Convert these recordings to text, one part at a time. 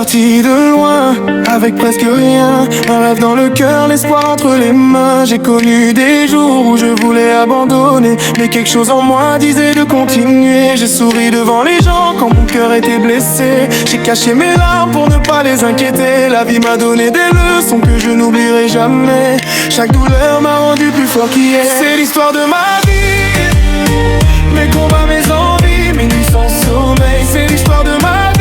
parti de loin, avec presque rien. Un rêve dans le cœur, l'espoir entre les mains. J'ai connu des jours où je voulais abandonner, mais quelque chose en moi disait de continuer. J'ai souri devant les gens quand mon cœur était blessé. J'ai caché mes larmes pour ne pas les inquiéter. La vie m'a donné des leçons que je n'oublierai jamais. Chaque douleur m'a rendu plus fort qu'hier. C'est l'histoire de ma vie, mes combats, mes envies, mes nuits sans sommeil. C'est l'histoire de ma vie.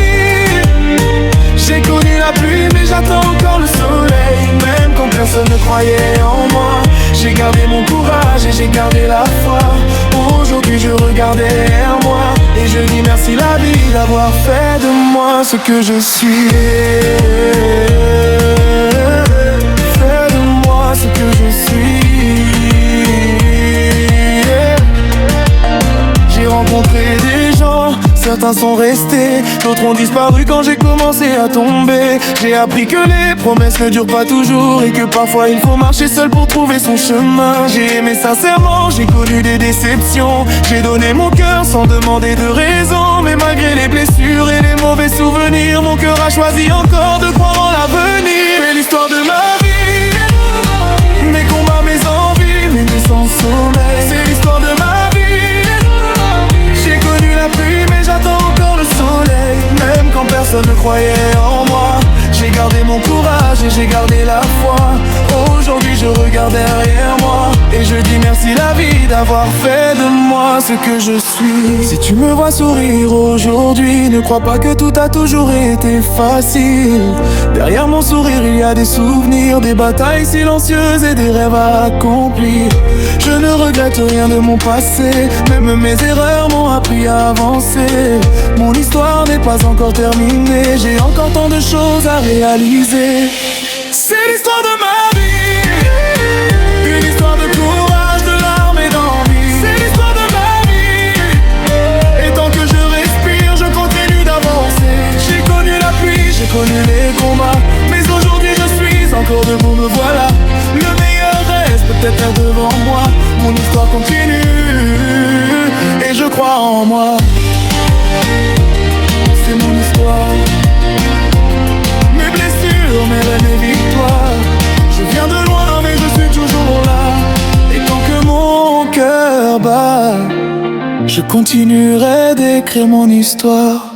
J'ai connu la pluie mais j'attends encore le soleil. Même quand personne ne croyait en moi, j'ai gardé mon courage et j'ai gardé la foi. Aujourd'hui je regarde derrière moi et je dis merci la vie d'avoir fait de moi ce que je suis. Fait de moi ce que je suis. J'ai rencontré des gens, certains sont restés, d'autres ont disparu quand j'ai commencé à tomber. J'ai appris que les promesses ne durent pas toujours et que parfois il faut marcher seul pour trouver son chemin. J'ai aimé sincèrement, j'ai connu des déceptions. J'ai donné mon cœur sans demander de raison. Mais malgré les blessures et les mauvais souvenirs, mon cœur a choisi encore de croire en l'avenir. C'est l'histoire de ma vie, mes combats, mes envies, mes nuits sans sommeil. C'est l'histoire de ma vie. J'ai connu la pluie mais j'attends encore le soleil. Même quand personne ne croyait en moi, j'ai gardé mon courage et j'ai gardé la foi. Aujourd'hui je regarde derrière moi et je dis merci la vie d'avoir fait de moi ce que je suis. Si tu me vois sourire aujourd'hui, ne crois pas que tout a toujours été facile. Derrière mon sourire il y a des souvenirs, des batailles silencieuses et des rêves à accomplir. Je ne regrette rien de mon passé, même mes erreurs m'ont appris à avancer. Mon histoire n'est pas encore terminée, j'ai encore tant de choses à réaliser. C'est l'histoire de ma vie, une histoire de courage, de larmes et d'envie. C'est l'histoire de ma vie, et tant que je respire, je continue d'avancer. J'ai connu la pluie, j'ai connu les combats, mais aujourd'hui je suis encore debout, me voilà. Le meilleur reste peut-être devant moi. Mon histoire continue, et je crois en moi. C'est mon histoire, mes blessures, mes rêves, mes victoires. Je viens de loin mais je suis toujours là. Et tant que mon cœur bat, je continuerai d'écrire mon histoire.